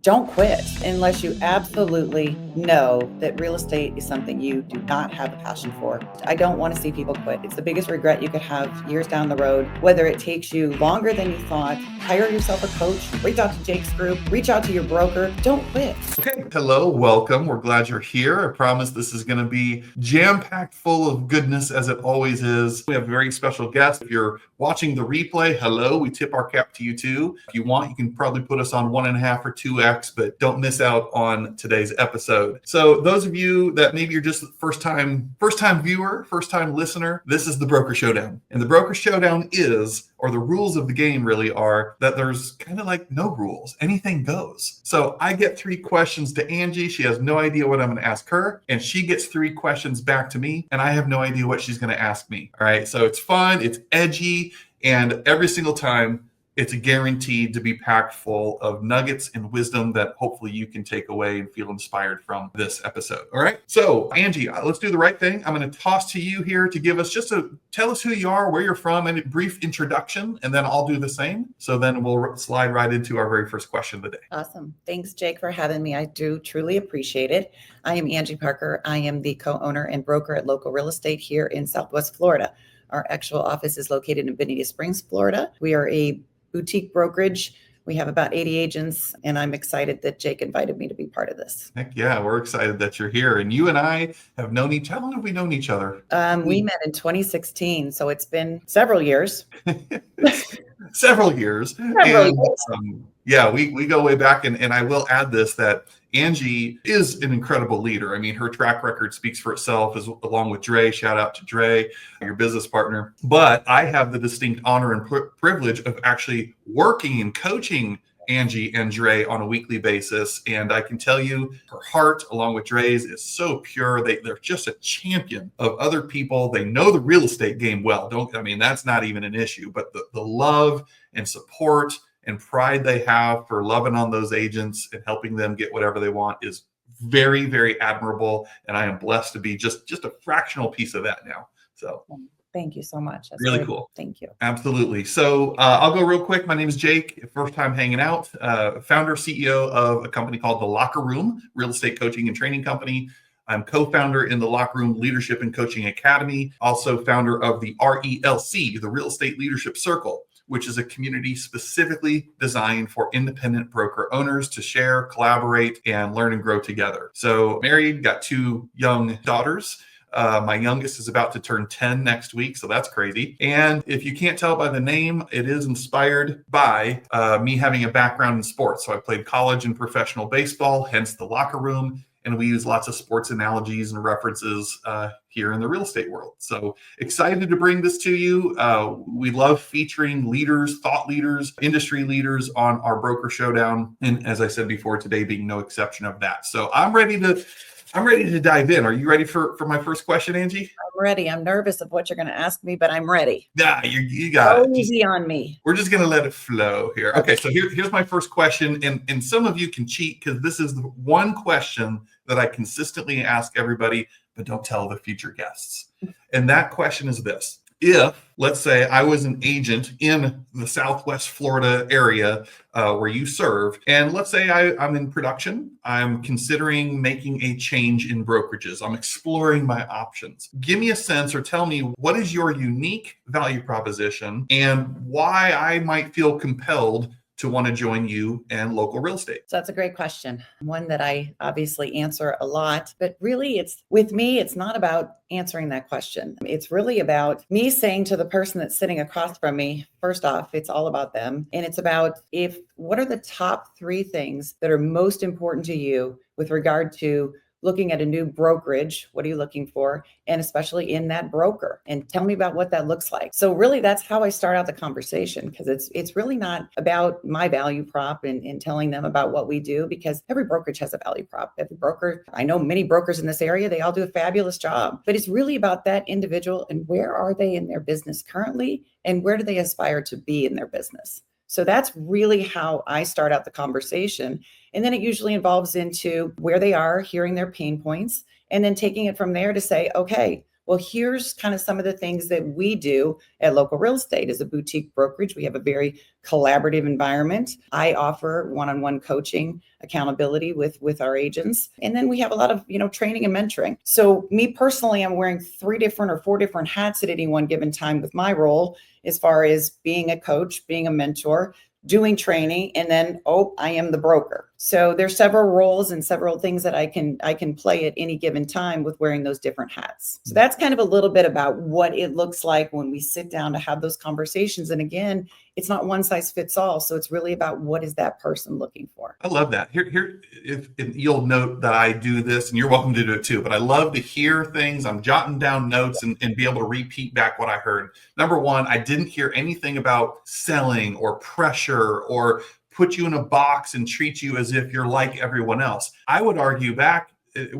Don't quit unless you absolutely know that real estate is something you do not have a passion for. I don't want to see people quit. It's the biggest regret you could have years down the road, whether it takes you longer than you thought. Hire yourself a coach, reach out to Jake's group, reach out to your broker. Don't quit. Okay, hello, welcome. We're glad you're here. I promise this is going to be jam-packed full of goodness as it always is. We have a very special guest. If you're watching the replay, hello, we tip our cap to you too. If you want, you can probably put us on 1.5 or 2x, but don't miss out on today's episode. So those of you that maybe you're just first time viewer, first time listener, this is the Broker Showdown. And the Broker Showdown or the rules of the game really are that there's kind of like no rules. Anything goes. So I get 3 questions to Angie. She has no idea what I'm going to ask her. And she gets 3 questions back to me. And I have no idea what she's going to ask me. All right. So it's fun. It's edgy. And every single time, it's guaranteed to be packed full of nuggets and wisdom that hopefully you can take away and feel inspired from this episode. All right. So Angie, let's do the right thing. I'm going to toss to you here to give us tell us who you are, where you're from, and a brief introduction, and then I'll do the same. So then we'll slide right into our very first question of the day. Awesome. Thanks, Jake, for having me. I do truly appreciate it. I am Angie Parker. I am the co-owner and broker at Local Real Estate here in Southwest Florida. Our actual office is located in Bonita Springs, Florida. We are a boutique brokerage. We have about 80 agents, and I'm excited that Jake invited me to be part of this. Heck yeah, we're excited that you're here. And you and I have known how long have we known each other? We met in 2016, so it's been several years. Several years. Yeah, we go way back, and I will add this, that Angie is an incredible leader. I mean, her track record speaks for itself, along with Dre. Shout out to Dre, your business partner. But I have the distinct honor and privilege of actually working and coaching Angie and Dre on a weekly basis. And I can tell you, her heart, along with Dre's, is so pure. They're just a champion of other people. They know the real estate game well. That's not even an issue. But the love and support and pride they have for loving on those agents and helping them get whatever they want is very, very admirable. And I am blessed to be just a fractional piece of that now. So thank you so much. That's really cool. Thank you. Absolutely. So I'll go real quick. My name is Jake. First time hanging out. Founder, CEO of a company called The Locker Room, real estate coaching and training company. I'm co-founder in the Locker Room Leadership and Coaching Academy. Also founder of the RELC, the Real Estate Leadership Circle, which is a community specifically designed for independent broker owners to share, collaborate, and learn and grow together. So married, got 2 young daughters. My youngest is about to turn 10 next week, so that's crazy. And if you can't tell by the name, it is inspired by me having a background in sports. So I played college and professional baseball, hence the locker room. And we use lots of sports analogies and references here in the real estate world. So excited to bring this to you. We love featuring leaders, thought leaders, industry leaders on our Broker Showdown. And as I said before, today being no exception of that. So I'm ready to dive in. Are you ready for my first question, Angie? I'm ready. I'm nervous of what you're going to ask me, but I'm ready. Yeah, you got it. Easy on me. We're just going to let it flow here. Okay, so here's my first question. And some of you can cheat because this is the one question that I consistently ask everybody, but don't tell the future guests. And that question is this. If, let's say, I was an agent in the Southwest Florida area where you serve, and let's say I'm in production, I'm considering making a change in brokerages, I'm exploring my options. Give me a sense or tell me what is your unique value proposition and why I might feel compelled to want to join you and Local Real Estate? So that's a great question. One that I obviously answer a lot, but really it's not about answering that question. It's really about me saying to the person that's sitting across from me, first off, it's all about them. And it's about what are the top 3 things that are most important to you with regard to looking at a new brokerage. What are you looking for? And especially in that broker, and tell me about what that looks like. So really that's how I start out the conversation, because it's really not about my value prop and telling them about what we do, because every brokerage has a value prop. Every broker, I know many brokers in this area, they all do a fabulous job, but it's really about that individual and where are they in their business currently and where do they aspire to be in their business. So that's really how I start out the conversation. And then it usually involves into where they are, hearing their pain points, and then taking it from there to say, okay, well, here's kind of some of the things that we do at Local Real Estate. As a boutique brokerage, we have a very collaborative environment. I offer one-on-one coaching, accountability with our agents. And then we have a lot of, training and mentoring. So me personally, I'm wearing 3 different or 4 different hats at any one given time with my role, as far as being a coach, being a mentor, doing training, and then, I am the broker. So there's several roles and several things that I can play at any given time with wearing those different hats. So that's kind of a little bit about what it looks like when we sit down to have those conversations. And again, it's not one size fits all. So it's really about what is that person looking for. I love that. Here, if you'll note that I do this, and you're welcome to do it too, but I love to hear things. I'm jotting down notes and be able to repeat back what I heard. Number one, I didn't hear anything about selling or pressure or put you in a box and treat you as if you're like everyone else. I would argue back.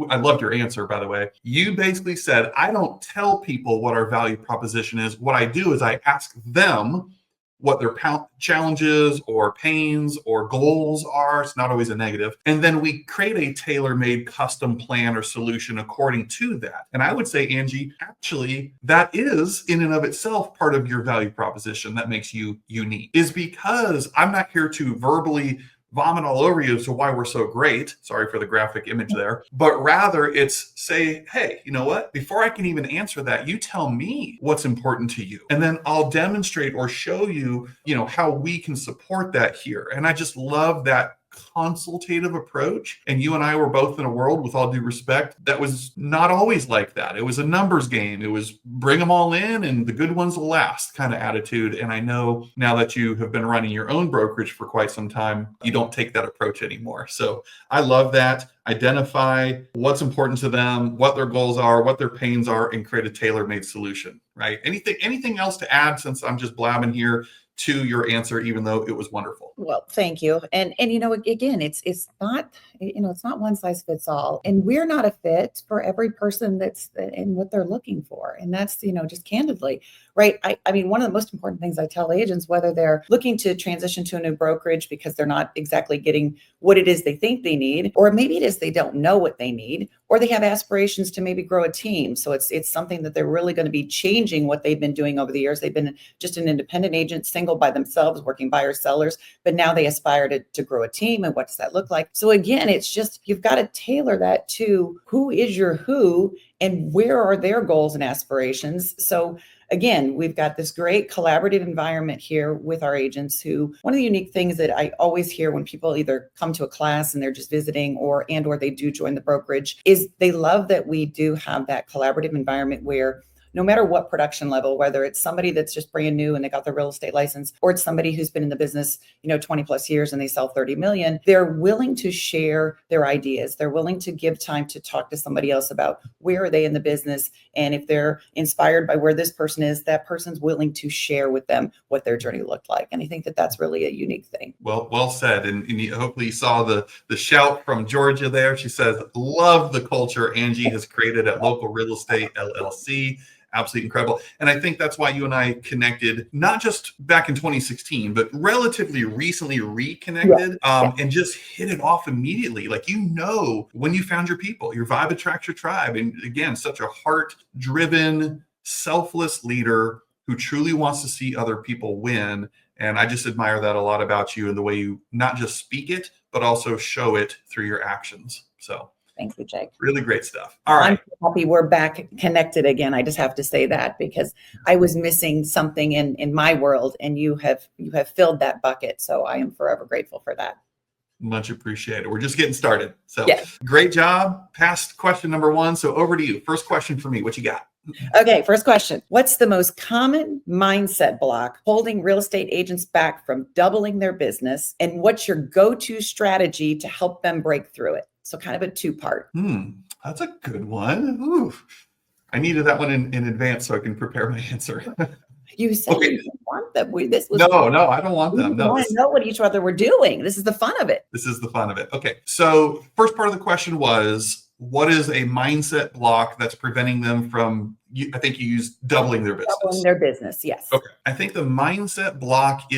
I loved your answer, by the way. You basically said, I don't tell people what our value proposition is. What I do is I ask them what their challenges or pains or goals are. It's not always a negative. And then we create a tailor-made custom plan or solution according to that. And I would say, Angie, actually, that is in and of itself part of your value proposition that makes you unique, is because I'm not here to verbally vomit all over you as to why we're so great. Sorry for the graphic image there. But rather it's say, hey, you know what? Before I can even answer that, you tell me what's important to you. And then I'll demonstrate or show you, how we can support that here. And I just love that consultative approach. And you and I were both in a world, with all due respect, that was not always like that. It was a numbers game. It was bring them all in and the good ones will last kind of attitude. And I know now that you have been running your own brokerage for quite some time, you don't take that approach anymore. So I love that. Identify what's important to them, what their goals are, what their pains are, and create a tailor-made solution, right? Anything else to add, since I'm just blabbing here, to your answer, even though it was wonderful? Well, thank you. And again, it's not, it's not one size fits all. And we're not a fit for every person that's in what they're looking for. And that's, just candidly, right? I mean, one of the most important things I tell agents, whether they're looking to transition to a new brokerage because they're not exactly getting what it is they think they need, or maybe it is they don't know what they need, or they have aspirations to maybe grow a team. So it's something that they're really going to be changing what they've been doing over the years. They've been just an independent agent, single by themselves, working buyers, sellers, but now they aspire to grow a team. And what does that look like? So again, it's just, you've got to tailor that to who is your who and where are their goals and aspirations. So again, we've got this great collaborative environment here with our agents who, one of the unique things that I always hear when people either come to a class and they're just visiting or they do join the brokerage, is they love that we do have that collaborative environment where no matter what production level, whether it's somebody that's just brand new and they got their real estate license, or it's somebody who's been in the business, 20 plus years and they sell 30 million, they're willing to share their ideas. They're willing to give time to talk to somebody else about where are they in the business. And if they're inspired by where this person is, that person's willing to share with them what their journey looked like. And I think that that's really a unique thing. Well said. And hopefully you saw the shout from Georgia there. She says, love the culture Angie has created at Local Real Estate LLC. Absolutely incredible. And I think that's why you and I connected, not just back in 2016, but relatively recently reconnected, and just hit it off immediately. Like, when you found your people, your vibe attracts your tribe. And again, such a heart-driven, selfless leader who truly wants to see other people win. And I just admire that a lot about you and the way you not just speak it, but also show it through your actions. So thank you, Jake. Really great stuff. All right. I'm happy we're back connected again. I just have to say that because I was missing something in my world, and you have filled that bucket. So I am forever grateful for that. Much appreciated. We're just getting started. So Great job. Past question number 1. So over to you. First question for me. What you got? Okay, first question. What's the most common mindset block holding real estate agents back from doubling their business? And what's your go-to strategy to help them break through it? So kind of a 2-part. That's a good one. Ooh, I needed that one in advance so I can prepare my answer. You said you didn't want them. No, I don't want them. No, I want to know what each other were doing. This is the fun of it. Okay. So first part of the question was, what is a mindset block that's preventing them from, I think you used doubling their business. Doubling their business, yes. Okay. I think the mindset block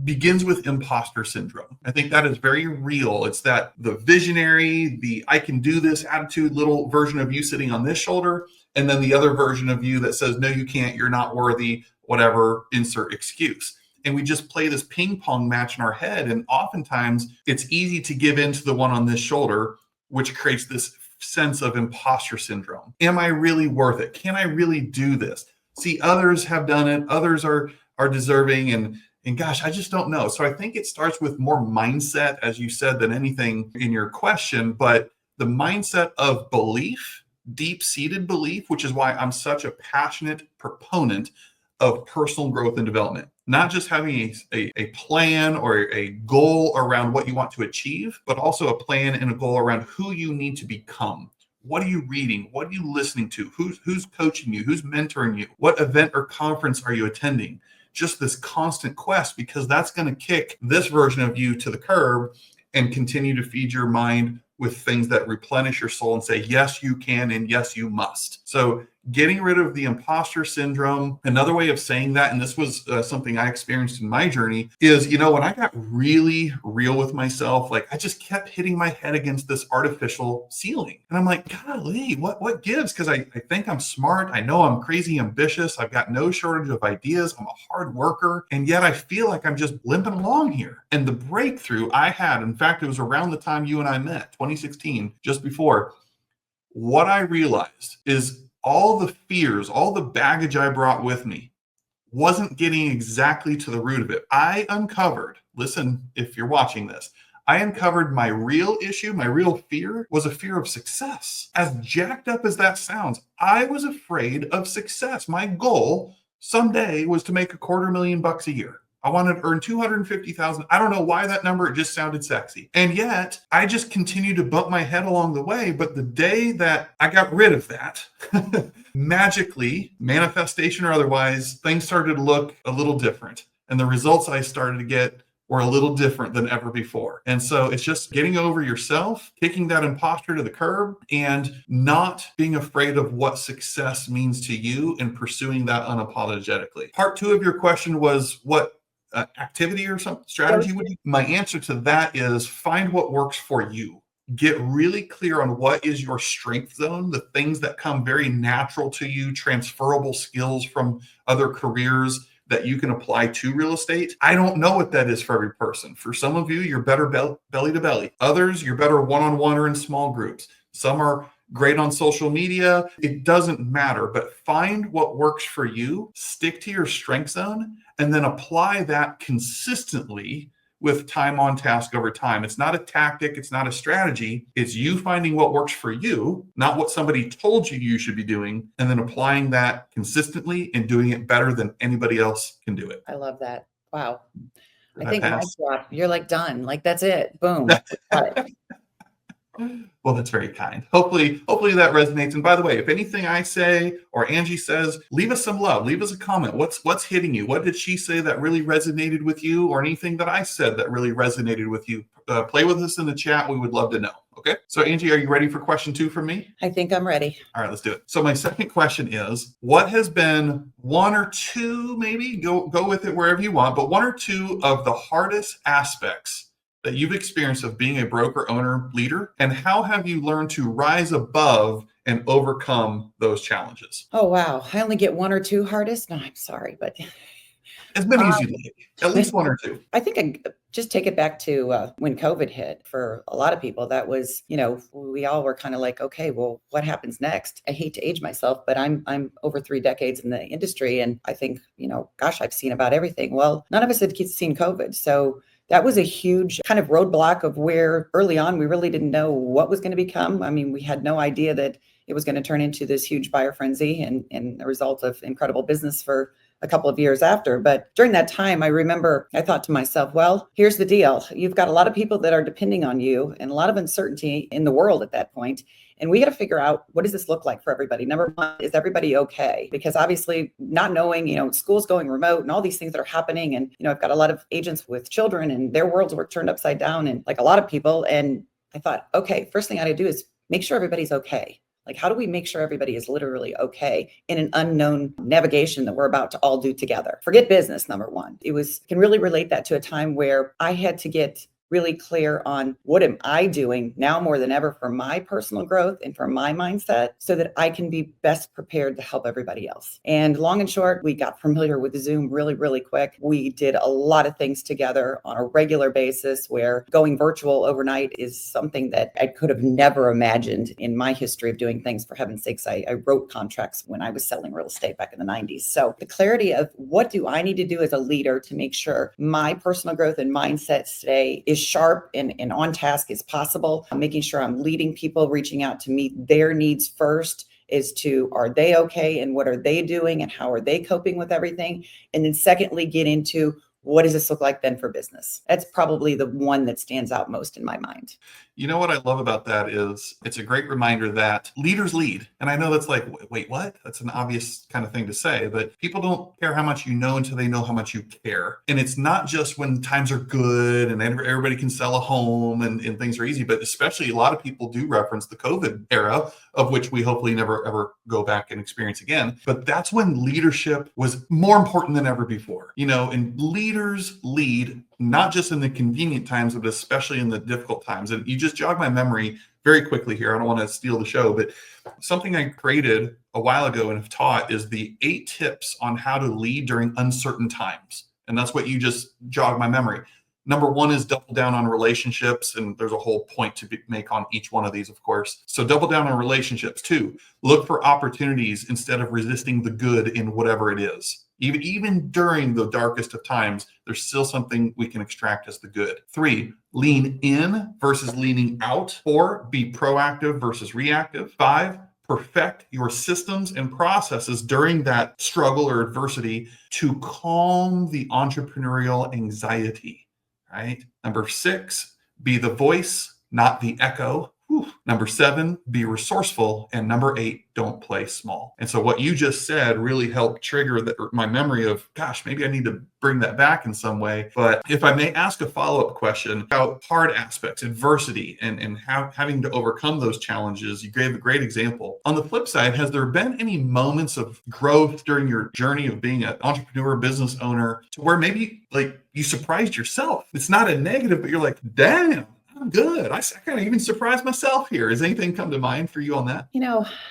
begins with imposter syndrome. I think that is very real. It's that the visionary, the I can do this attitude, little version of you sitting on this shoulder And then the other version of you that says, no, you can't, you're not worthy, whatever, insert excuse. And we just play this ping pong match in our head. And oftentimes it's easy to give in to the one on this shoulder, which creates this sense of imposter syndrome. Am I really worth it? Can I really do this? See, others have done it. Others are deserving. And gosh, I just don't know. So I think it starts with more mindset, as you said, than anything in your question. But the mindset of belief, deep-seated belief, which is why I'm such a passionate proponent of personal growth and development. Not just having a plan or a goal around what you want to achieve, but also a plan and a goal around who you need to become. What are you reading? What are you listening to? Who's coaching you? Who's mentoring you? What event or conference are you attending? Just this constant quest, because that's going to kick this version of you to the curb and continue to feed your mind with things that replenish your soul and say, yes, you can, and yes, you must. So getting rid of the imposter syndrome, another way of saying that, and this was something I experienced in my journey, is, when I got really real with myself, like I just kept hitting my head against this artificial ceiling. And I'm like, golly, what gives? Because I think I'm smart. I know I'm crazy ambitious. I've got no shortage of ideas. I'm a hard worker. And yet I feel like I'm just limping along here. And the breakthrough I had, in fact, it was around the time you and I met, 2016, just before, what I realized is all the fears, all the baggage I brought with me wasn't getting exactly to the root of it. I uncovered, listen, if you're watching this, I uncovered my real issue, my real fear was a fear of success. As jacked up as that sounds, I was afraid of success. My goal someday was to make $250,000 a year. I wanted to earn $250,000. I don't know why that number, it just sounded sexy. And yet I just continued to bump my head along the way. But the day that I got rid of that, magically, manifestation or otherwise, things started to look a little different. And the results I started to get were a little different than ever before. And so it's just getting over yourself, kicking that imposter to the curb, and not being afraid of what success means to you and pursuing that unapologetically. Part two of your question was what activity or some strategy would you? My answer to that is find what works for you. Get really clear on what is your strength zone, the things that come very natural to you, transferable skills from other careers that you can apply to real estate. I don't know what that is for every person. For some of you, you're better belly to belly. Others, you're better one-on-one or in small groups. Some are great on social media. It doesn't matter, but find what works for you, stick to your strength zone, and then apply that consistently with time on task over time. It's not a tactic. It's not a strategy. It's you finding what works for you, not what somebody told you you should be doing, and then applying that consistently and doing it better than anybody else can do it. I love that. Wow. I Did think I mic pass? drop. You're like done. Like that's it. Boom. Got it. Well, that's very kind. Hopefully that resonates. And by the way, if anything I say or Angie says, leave us some love. Leave us a comment. What's hitting you? What did she say that really resonated with you, or anything that I said that really resonated with you? Play with us in the chat. We would love to know. Okay. So Angie, are you ready for question 2 from me? I think I'm ready. All right, let's do it. So my second question is, what has been one or two, maybe go with it wherever you want, but one or two of the hardest aspects that you've experienced of being a broker owner leader, and how have you learned to rise above and overcome those challenges? Oh, wow. I only get one or two hardest. No, I'm sorry, but As many as you like, at least one or two. I think I just take it back to when COVID hit. For a lot of people, that was, we all were kind of like, okay, well, what happens next? I hate to age myself, but I'm over 3 decades in the industry. And I think, gosh, I've seen about everything. Well, none of us had seen COVID. So that was a huge kind of roadblock of where early on, we really didn't know what was going to become. I mean, we had no idea that it was going to turn into this huge buyer frenzy and a result of incredible business for a couple of years after. But during that time, I remember I thought to myself, well, here's the deal. You've got a lot of people that are depending on you and a lot of uncertainty in the world at that point. And we got to figure out, what does this look like for everybody? Number one, is everybody okay? Because obviously not knowing, school's going remote and all these things that are happening. And, I've got a lot of agents with children and their worlds were turned upside down, and like a lot of people. And I thought, okay, first thing I got to do is make sure everybody's okay. Like, how do we make sure everybody is literally okay in an unknown navigation that we're about to all do together? Forget business, number one. Can really relate that to a time where I had to get really clear on what am I doing now more than ever for my personal growth and for my mindset so that I can be best prepared to help everybody else. And long and short, we got familiar with Zoom really, really quick. We did a lot of things together on a regular basis where going virtual overnight is something that I could have never imagined in my history of doing things. For heaven's sakes, I wrote contracts when I was selling real estate back in the 90s. So the clarity of what do I need to do as a leader to make sure my personal growth and mindset today is sharp and on task as possible. I'm making sure I'm leading people, reaching out to meet their needs first as to are they okay and what are they doing and how are they coping with everything? And then secondly, get into what does this look like then for business? That's probably the one that stands out most in my mind. You know what I love about that is it's a great reminder that leaders lead. And I know that's like, wait, what? That's an obvious kind of thing to say, but people don't care how much you know until they know how much you care. And it's not just when times are good and everybody can sell a home and things are easy, but especially a lot of people do reference the COVID era, of which we hopefully never ever go back and experience again. But that's when leadership was more important than ever before, and leaders lead not just in the convenient times, but especially in the difficult times. And you just jog my memory very quickly here. I don't want to steal the show, but something I created a while ago and have taught is the 8 tips on how to lead during uncertain times. And that's what you just jogged my memory. Number 1 is double down on relationships. And there's a whole point to make on each one of these, of course. So double down on relationships. 2, look for opportunities instead of resisting the good in whatever it is. Even during the darkest of times, there's still something we can extract as the good. 3, lean in versus leaning out. 4, be proactive versus reactive. 5, perfect your systems and processes during that struggle or adversity to calm the entrepreneurial anxiety, right? Number 6, be the voice, not the echo. Number 7, be resourceful. And number 8, don't play small. And so what you just said really helped trigger my memory of, gosh, maybe I need to bring that back in some way. But if I may ask a follow-up question about hard aspects, adversity, and having to overcome those challenges, you gave a great example. On the flip side, has there been any moments of growth during your journey of being an entrepreneur, business owner, to where maybe like you surprised yourself? It's not a negative, but you're like, damn, I'm good. I kind of even surprised myself here. Has anything come to mind for you on that?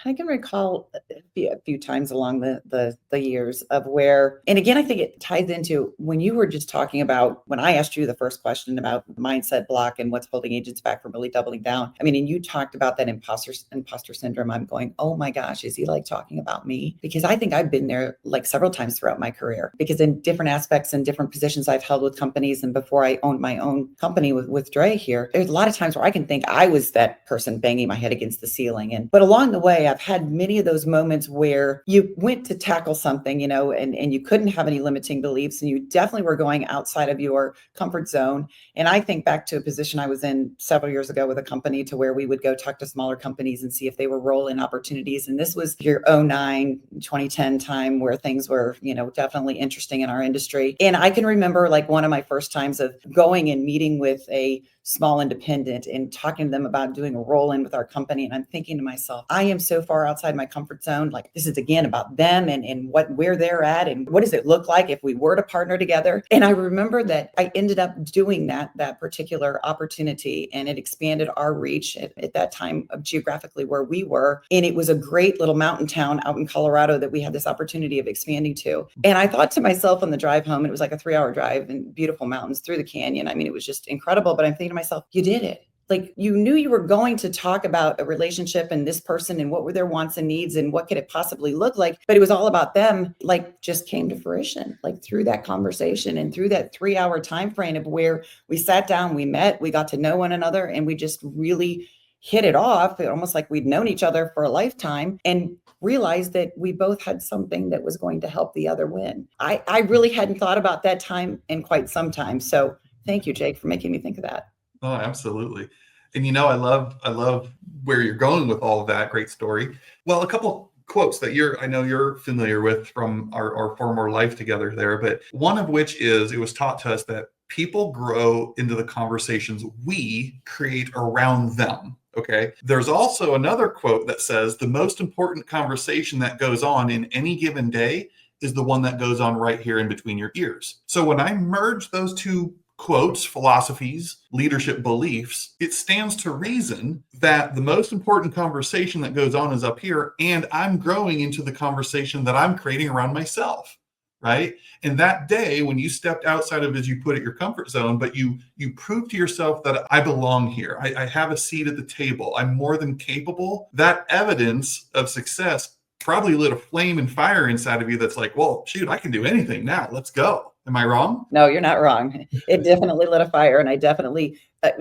I can recall a few times along the years of where, and again, I think it ties into when you were just talking about, when I asked you the first question about mindset block and what's holding agents back from really doubling down. I mean, and you talked about that imposter syndrome. I'm going, oh my gosh, is he like talking about me? Because I think I've been there like several times throughout my career, because in different aspects and different positions I've held with companies, and before I owned my own company with Dre here, there's a lot of times where I can think I was that person banging my head against the ceiling. But along the way, I've had many of those moments where you went to tackle something, and you couldn't have any limiting beliefs, and you definitely were going outside of your comfort zone. And I think back to a position I was in several years ago with a company to where we would go talk to smaller companies and see if they were roll-in opportunities. And this was your 2009, 2010 time where things were, definitely interesting in our industry. And I can remember like one of my first times of going and meeting with a small independent and talking to them about doing a roll-in with our company. And I'm thinking to myself, I am so far outside my comfort zone. Like, this is again about them and where they're at and what does it look like if we were to partner together. And I remember that I ended up doing that particular opportunity, and it expanded our reach at that time of geographically where we were. And it was a great little mountain town out in Colorado that we had this opportunity of expanding to. And I thought to myself on the drive home, it was like a 3-hour drive and beautiful mountains through the canyon. I mean, it was just incredible. But I'm thinking to myself, you did it. Like, you knew you were going to talk about a relationship and this person and what were their wants and needs and what could it possibly look like, but it was all about them, like, just came to fruition, like through that conversation and through that 3-hour time frame of where we sat down, we met, we got to know one another, and we just really hit it off, almost like we'd known each other for a lifetime, and realized that we both had something that was going to help the other win. I really hadn't thought about that time in quite some time. So thank you, Jake, for making me think of that. Oh, absolutely. And I love where you're going with all of that. Great story. Well, a couple quotes that I know you're familiar with from our former life together there, but one of which is, it was taught to us that people grow into the conversations we create around them. Okay. There's also another quote that says the most important conversation that goes on in any given day is the one that goes on right here in between your ears. So when I merge those two quotes, philosophies, leadership beliefs, it stands to reason that the most important conversation that goes on is up here, and I'm growing into the conversation that I'm creating around myself, right? And that day when you stepped outside of, as you put it, your comfort zone, but you proved to yourself that I belong here, I have a seat at the table, I'm more than capable, that evidence of success probably lit a flame and fire inside of you that's like, well, shoot, I can do anything now. Let's go. Am I wrong? No, you're not wrong. It definitely lit a fire, and I definitely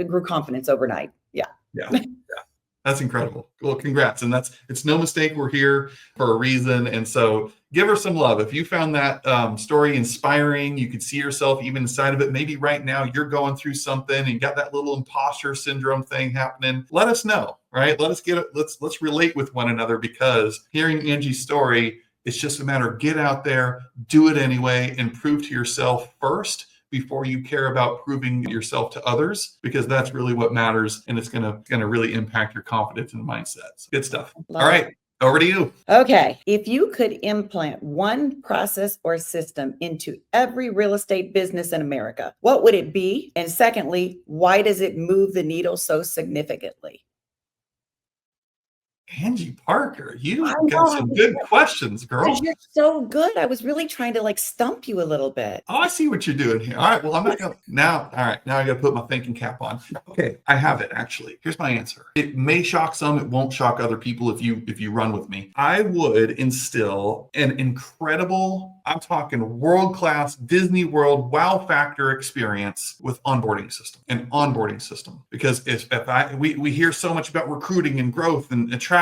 grew confidence overnight. Yeah. Yeah. That's incredible. Well, congrats. And it's no mistake. We're here for a reason. And so give her some love. If you found that story inspiring, you could see yourself even inside of it. Maybe right now you're going through something and got that little imposter syndrome thing happening. Let us know, right? Let us get it. Let's relate with one another, because hearing Angie's story, it's just a matter of get out there, do it anyway, and prove to yourself first before you care about proving yourself to others, because that's really what matters, and it's gonna really impact your confidence and mindset. Good stuff. All right, over to you. Okay. If you could implant one process or system into every real estate business in America, what would it be? And secondly, why does it move the needle so significantly? Angie Parker, you got some good questions, girl. You're so good. I was really trying to stump you a little bit. Oh, I see what you're doing here. All right. Well, I'm not going to now. All right. Now I got to put my thinking cap on. Okay. I have it actually. Here's my answer. It may shock some. It won't shock other people if you run with me. I would instill an incredible, I'm talking world-class Disney World wow factor experience with onboarding system, an onboarding system. Because we hear so much about recruiting and growth and attraction,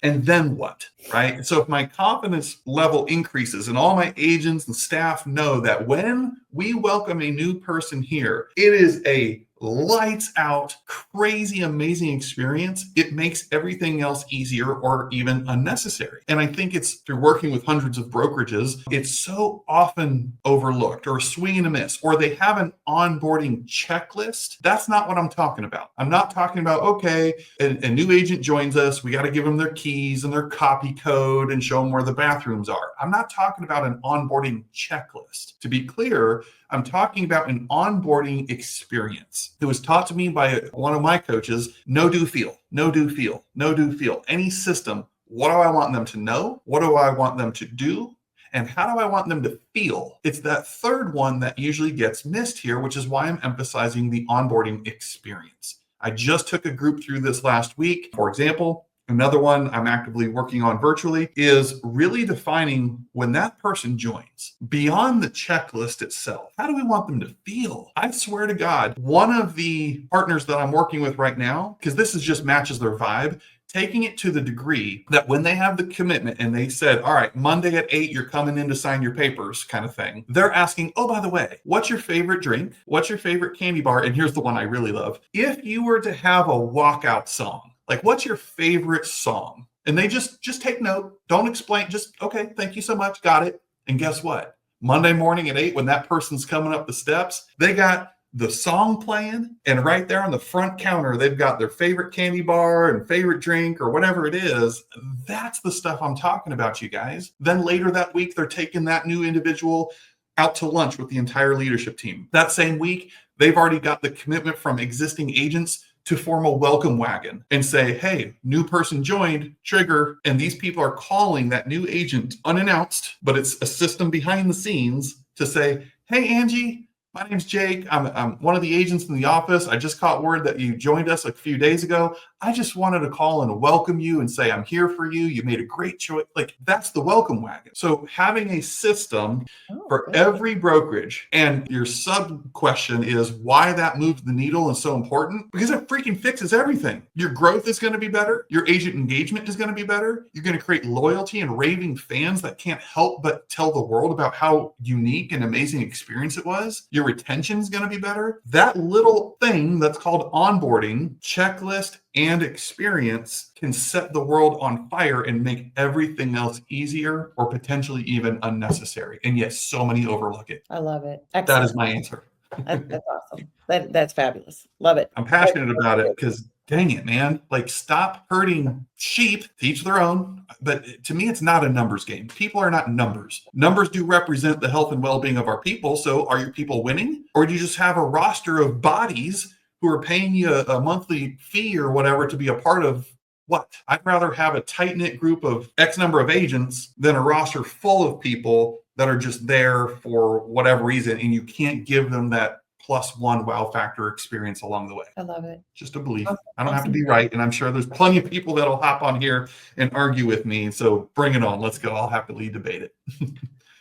and then what, right? So if my confidence level increases and all my agents and staff know that when we welcome a new person here, it is a lights out, crazy, amazing experience, it makes everything else easier or even unnecessary. And I think it's through working with hundreds of brokerages, it's so often overlooked or swing and a miss, or they have an onboarding checklist. That's not what I'm talking about. I'm not talking about, okay, a new agent joins us, we got to give them their keys and their copy code and show them where the bathrooms are. I'm not talking about an onboarding checklist. To be clear, I'm talking about an onboarding experience. It was taught to me by one of my coaches, no do feel, no do feel, no do feel. Any system, what do I want them to know? What do I want them to do? And how do I want them to feel? It's that third one that usually gets missed here, which is why I'm emphasizing the onboarding experience. I just took a group through this last week. For example, another one I'm actively working on virtually is really defining when that person joins, beyond the checklist itself, how do we want them to feel? I swear to God, one of the partners that I'm working with right now, because this is just matches their vibe, taking it to the degree that when they have the commitment and they said, all right, Monday at 8, you're coming in to sign your papers kind of thing. They're asking, oh, by the way, what's your favorite drink? What's your favorite candy bar? And here's the one I really love. If you were to have a walkout song, like, what's your favorite song? And they just take note. Don't explain. Just, okay, thank you so much. Got it. And guess what? Monday morning at 8, when that person's coming up the steps, they got the song playing. And right there on the front counter, they've got their favorite candy bar and favorite drink or whatever it is. That's the stuff I'm talking about, you guys. Then later that week, they're taking that new individual out to lunch with the entire leadership team. That same week, they've already got the commitment from existing agents to form a welcome wagon and say, hey, new person joined, trigger, and these people are calling that new agent unannounced, but it's a system behind the scenes to say, hey, Angie, my name's Jake. I'm one of the agents in the office. I just caught word that you joined us a few days ago. I just wanted to call and welcome you and say I'm here for you. You made a great choice. Like, that's the welcome wagon. So having a system for every brokerage, and your sub question is why that moves the needle and so important, because it freaking fixes everything. Your growth is going to be better. Your agent engagement is going to be better. You're going to create loyalty and raving fans that can't help but tell the world about how unique and amazing experience it was. Your retention is going to be better. That little thing that's called onboarding, checklist, and experience can set the world on fire and make everything else easier or potentially even unnecessary. And yet so many overlook it. I love it. Excellent. That is my answer. That's awesome. That's fabulous. Love it. I'm passionate about it because dang it, man. Like, stop hurting sheep, teach their own. But to me, it's not a numbers game. People are not numbers. Numbers do represent the health and well-being of our people. So are your people winning? Or do you just have a roster of bodies who are paying you a monthly fee or whatever to be a part of what? I'd rather have a tight-knit group of X number of agents than a roster full of people that are just there for whatever reason, and you can't give them that +1 wow factor experience along the way. I love it. Just a belief. Awesome. I don't have to Awesome. be right, and I'm sure there's plenty of people that'll hop on here and argue with me. So bring it on. Let's go. I'll happily debate it.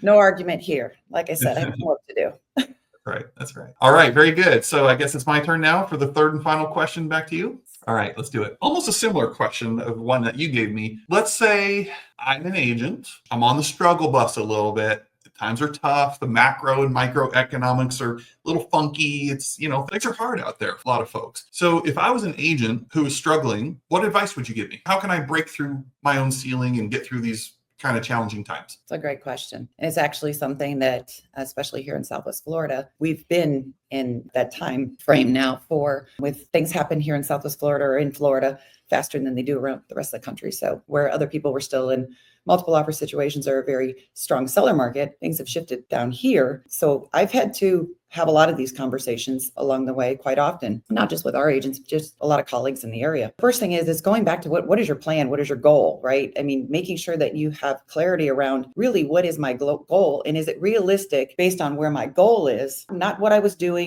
No argument here. Like I said, I have more to do. Right. That's right. All right. Very good. So I guess it's my turn now for the third and final question. Back to you. All right, let's do it. Almost a similar question of one that you gave me. Let's say I'm an agent. I'm on the struggle bus a little bit. The times are tough. The macro and microeconomics are a little funky. It's, things are hard out there for a lot of folks. So if I was an agent who was struggling, what advice would you give me? How can I break through my own ceiling and get through these kind of challenging times? It's a great question. And it's actually something that, especially here in Southwest Florida, we've been in that time frame now with things happen here in Southwest Florida or in Florida faster than they do around the rest of the country. So where other people were still in multiple offer situations or a very strong seller market, things have shifted down here. So I've had to have a lot of these conversations along the way quite often, not just with our agents, just a lot of colleagues in the area. First thing is going back to what is your plan? What is your goal, right? I mean, making sure that you have clarity around really what is my goal and is it realistic based on where my goal is, not what I was doing,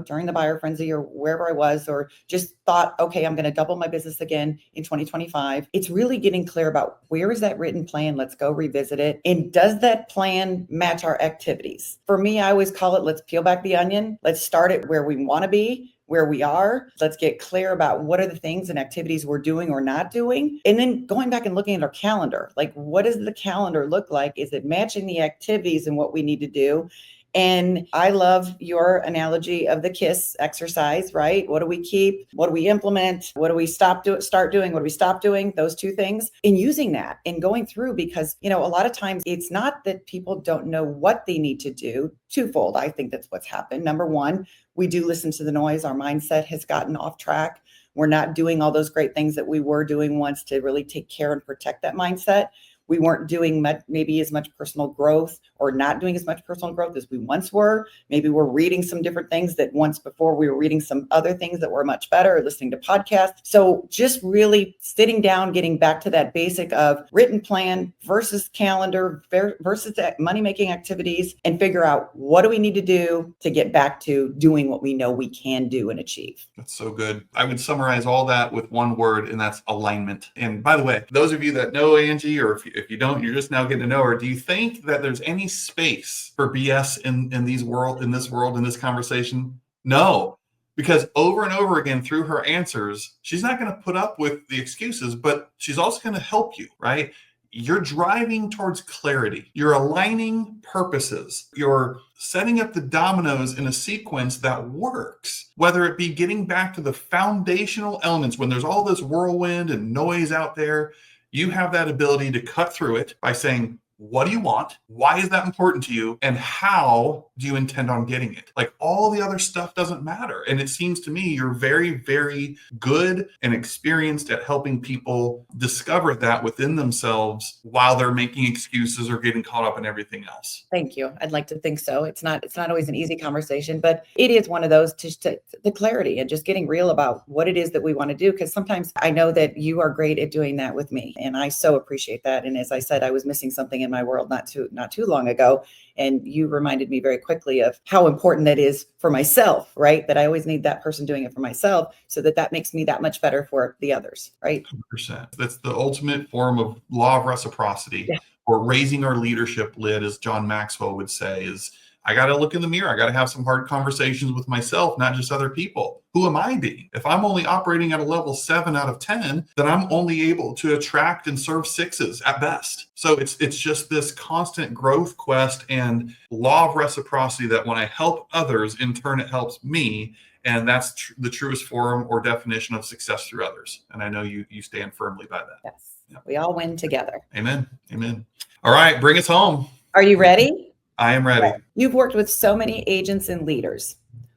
during the buyer frenzy or wherever I was, or just thought, okay, I'm going to double my business again in 2025. It's really getting clear about where is that written plan? Let's go revisit it. And does that plan match our activities? For me, I always call it, let's peel back the onion. Let's start it where we want to be, where we are. Let's get clear about what are the things and activities we're doing or not doing. And then going back and looking at our calendar, like what does the calendar look like? Is it matching the activities and what we need to do? And I love your analogy of the KISS exercise, right? What do we keep? What do we implement? What do we start doing? What do we stop doing? Those two things. And using that and going through, because, a lot of times it's not that people don't know what they need to do. Twofold. I think that's what's happened. Number one, we do listen to the noise. Our mindset has gotten off track. We're not doing all those great things that we were doing once to really take care and protect that mindset. We weren't doing maybe as much personal growth or not doing as much personal growth as we once were. Maybe we're reading some different things that once before we were reading some other things that were much better, or listening to podcasts. So just really sitting down, getting back to that basic of written plan versus calendar versus money-making activities, and figure out what do we need to do to get back to doing what we know we can do and achieve. That's so good. I would summarize all that with one word, and that's alignment. And by the way, those of you that know Angie, or if you don't, you're just now getting to know her. Do you think that there's any space for BS in this conversation? No, because over and over again through her answers, she's not going to put up with the excuses, but she's also going to help you, right? You're driving towards clarity. You're aligning purposes. You're setting up the dominoes in a sequence that works, whether it be getting back to the foundational elements when there's all this whirlwind and noise out there. You have that ability to cut through it by saying, what do you want? Why is that important to you? And how do you intend on getting it? Like, all the other stuff doesn't matter. And it seems to me you're very, very good and experienced at helping people discover that within themselves while they're making excuses or getting caught up in everything else. Thank you. I'd like to think so. It's not always an easy conversation, but it is one of those to the clarity and just getting real about what it is that we want to do. Because sometimes I know that you are great at doing that with me, and I so appreciate that. And as I said, I was missing something in my world not too long ago, and you reminded me very quickly of how important that is for myself, right? That I always need that person doing it for myself, so that makes me that much better for the others, right? 100%. That's the ultimate form of law of reciprocity. Yeah. Or raising our leadership lid, as John Maxwell would say, is I got to look in the mirror. I got to have some hard conversations with myself, not just other people. Who am I being? If I'm only operating at a level 7 out of 10, then I'm only able to attract and serve 6s at best. So it's just this constant growth quest and law of reciprocity that when I help others, in turn, it helps me. And that's the truest form or definition of success through others. And I know you stand firmly by that. Yes. Yeah. We all win together. Amen. Amen. All right, bring us home. Are you ready? I am ready. You've worked with so many agents and leaders.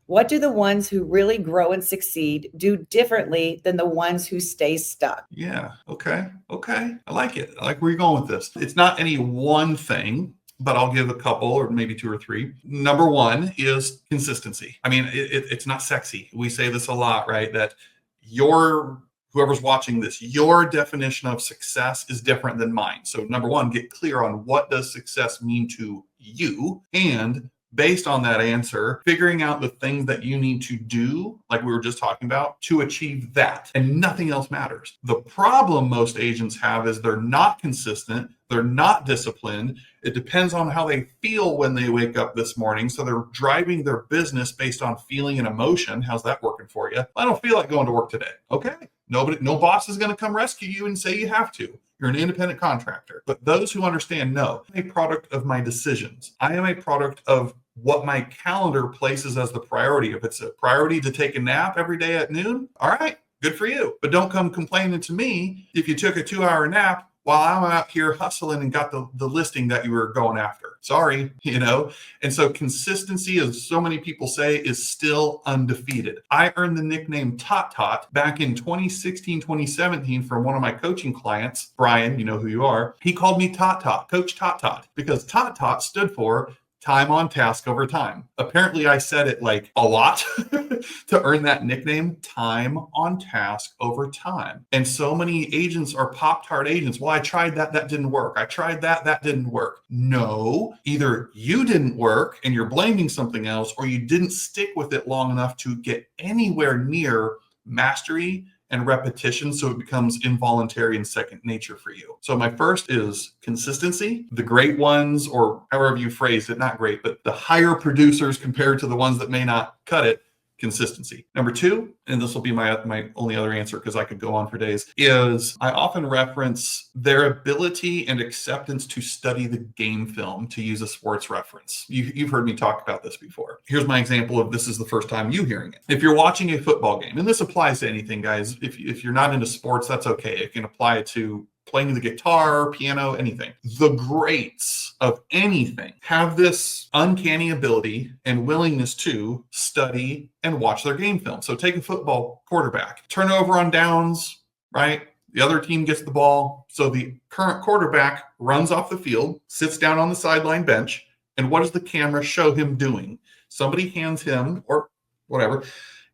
What do the ones who really grow and succeed do differently than the ones who stay stuck? Yeah. Okay. I like it. I like where you're going with this. It's not any one thing, but I'll give a couple or maybe two or three. Number one is consistency. I mean, it's not sexy. We say this a lot, right? That whoever's watching this, your definition of success is different than mine. So number one, get clear on what does success mean to you, and based on that answer, figuring out the things that you need to do, like we were just talking about, to achieve that. And nothing else matters. The problem most agents have is they're not consistent. They're not disciplined. It depends on how they feel when they wake up this morning. So they're driving their business based on feeling and emotion. How's that working for you? I don't feel like going to work today. Okay. No boss is going to come rescue you and say you have to. You're an independent contractor. But those who understand know, I'm a product of my decisions. I am a product of what my calendar places as the priority. If it's a priority to take a nap every day at noon, all right, good for you. But don't come complaining to me if you took a 2-hour nap while I'm out here hustling and got the listing that you were going after. Sorry, And so consistency, as so many people say, is still undefeated. I earned the nickname Tot Tot back in 2016, 2017 from one of my coaching clients, Brian, you know who you are. He called me Tot Tot, Coach Tot Tot, because Tot Tot stood for time on task over time. Apparently I said it like a lot to earn that nickname, time on task over time. And so many agents are Pop-Tart agents. Well, I tried that didn't work. I tried that didn't work. No, either you didn't work and you're blaming something else, or you didn't stick with it long enough to get anywhere near mastery and repetition, so it becomes involuntary and second nature for you. So my first is consistency. The great ones, or however you phrase it, not great, but the higher producers compared to the ones that may not cut it, consistency. Number two, and this will be my only other answer because I could go on for days, is I often reference their ability and acceptance to study the game film, to use a sports reference. You've heard me talk about this before. Here's my example of this is the first time you hearing it. If you're watching a football game, and this applies to anything, guys, if you're not into sports, that's okay. It can apply to playing the guitar, piano, anything. The greats of anything have this uncanny ability and willingness to study and watch their game film. So take a football quarterback, turnover on downs, right? The other team gets the ball. So the current quarterback runs off the field, sits down on the sideline bench, and what does the camera show him doing? Somebody hands him, or whatever,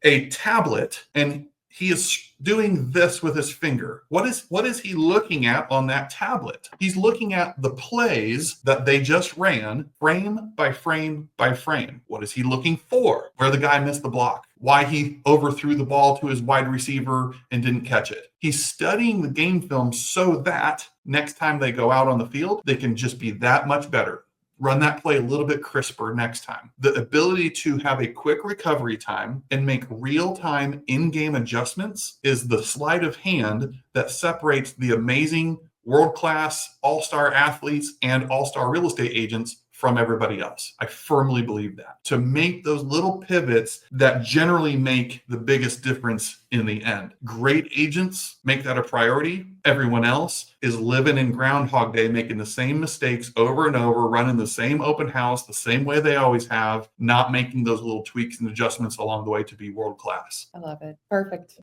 a tablet, and he is doing this with his finger. What is he looking at on that tablet? He's looking at the plays that they just ran, frame by frame by frame. What is he looking for? Where the guy missed the block, why he overthrew the ball to his wide receiver and didn't catch it. He's studying the game film so that next time they go out on the field, they can just be that much better. Run that play a little bit crisper next time. The ability to have a quick recovery time and make real-time in-game adjustments is the sleight of hand that separates the amazing world-class all-star athletes and all-star real estate agents from everybody else. I firmly believe that. To make those little pivots that generally make the biggest difference in the end. Great agents make that a priority. Everyone else is living in Groundhog Day, making the same mistakes over and over, running the same open house the same way they always have, not making those little tweaks and adjustments along the way to be world class. I love it. Perfect.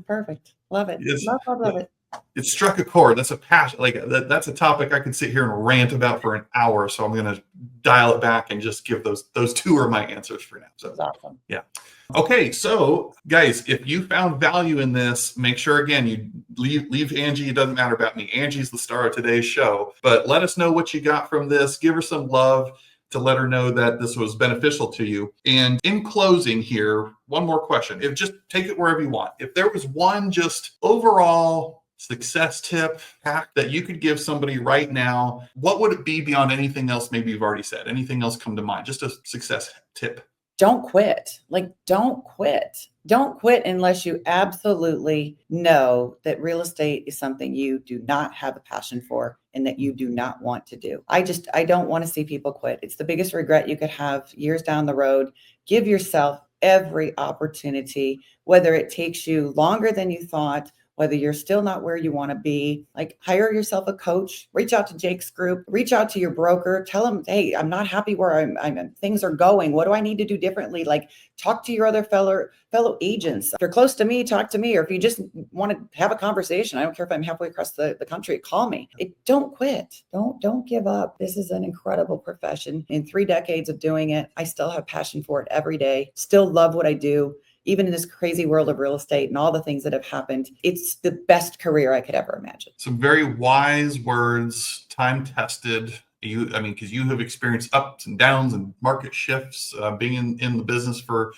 Perfect. Love it. Yes. Love it. It struck a chord. That's a passion. Like that's a topic I could sit here and rant about for an hour. So I'm going to dial it back and just give those two are my answers for now. So that's awesome. Yeah. Okay. So guys, if you found value in this, make sure again, you leave Angie. It doesn't matter about me. Angie's the star of today's show, but let us know what you got from this. Give her some love to let her know that this was beneficial to you. And in closing here, one more question. Just take it wherever you want. If there was one just overall success tip, hack that you could give somebody right now, what would it be beyond anything else maybe you've already said? Anything else come to mind? Just a success tip. Don't quit. Don't quit. Don't quit unless you absolutely know that real estate is something you do not have a passion for and that you do not want to do. I don't want to see people quit. It's the biggest regret you could have years down the road. Give yourself every opportunity, whether it takes you longer than you thought whether you're still not where you want to be, like hire yourself a coach, reach out to Jake's group, reach out to your broker, tell them, hey, I'm not happy where things are going. What do I need to do differently? Like talk to your other fellow agents. If you're close to me, talk to me. Or if you just want to have a conversation, I don't care if I'm halfway across the country, call me. Don't quit. Don't give up. This is an incredible profession. In 3 decades of doing it, I still have passion for it every day. Still love what I do. Even in this crazy world of real estate and all the things that have happened, it's the best career I could ever imagine. Some very wise words, time tested. Because you have experienced ups and downs and market shifts, being in the business for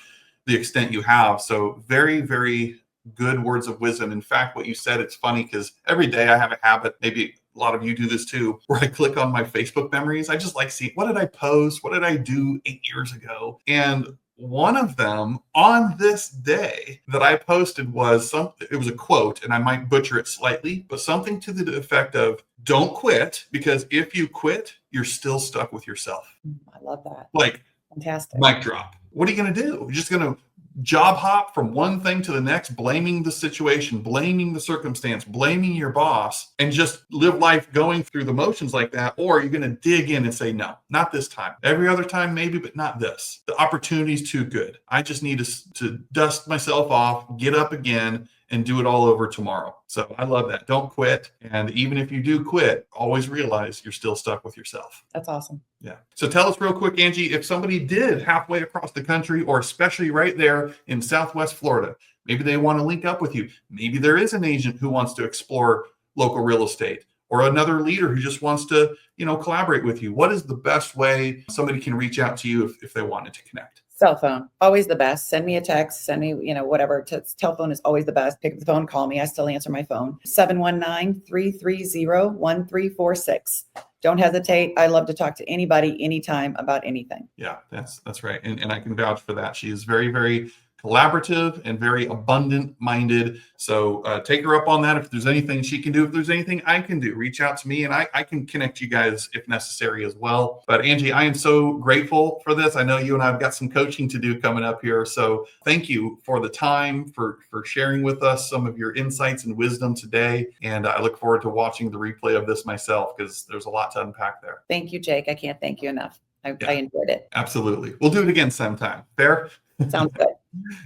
the extent you have. So very, very good words of wisdom. In fact, what you said, it's funny because every day I have a habit, maybe a lot of you do this too, where I click on my Facebook memories. I just like see, what did I post? What did I do 8 years ago? And one of them on this day that I posted was it was a quote, and I might butcher it slightly, but something to the effect of, don't quit, because if you quit, you're still stuck with yourself. I love that. Like, fantastic. Mic drop. What are you going to do? You're just going to job hop from one thing to the next, blaming the situation, blaming the circumstance, blaming your boss, and just live life going through the motions like that? Or you're going to dig in and say, no, not this time. Every other time, maybe, but not this. The opportunity's too good. I just need to dust myself off, get up again, and do it all over tomorrow. So I love that. Don't quit. And even if you do quit, always realize you're still stuck with yourself. That's awesome. Yeah. So tell us real quick, Angie, if somebody did halfway across the country, or especially right there in Southwest Florida, maybe they want to link up with you. Maybe there is an agent who wants to explore local real estate, or another leader who just wants to, collaborate with you. What is the best way somebody can reach out to you if they wanted to connect? Cell phone, always the best. Send me a text, send me, whatever. Telephone is always the best. Pick up the phone, call me. I still answer my phone. 719-330-1346. Don't hesitate. I love to talk to anybody, anytime, about anything. Yeah, that's right. And I can vouch for that. She is very, very collaborative and very abundant minded. So take her up on that. If there's anything she can do, if there's anything I can do, reach out to me, and I can connect you guys if necessary as well. But Angie, I am so grateful for this. I know you and I have got some coaching to do coming up here. So thank you for the time, for sharing with us some of your insights and wisdom today. And I look forward to watching the replay of this myself, because there's a lot to unpack there. Thank you, Jake. I can't thank you enough. I enjoyed it. Absolutely. We'll do it again sometime. Fair? Sounds good.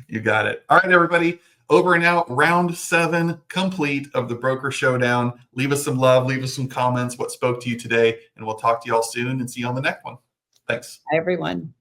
You got it. All right, everybody. Over and out. Round 7 complete of the Broker Showdown. Leave us some love. Leave us some comments. What spoke to you today? And we'll talk to you all soon and see you on the next one. Thanks. Hi, everyone.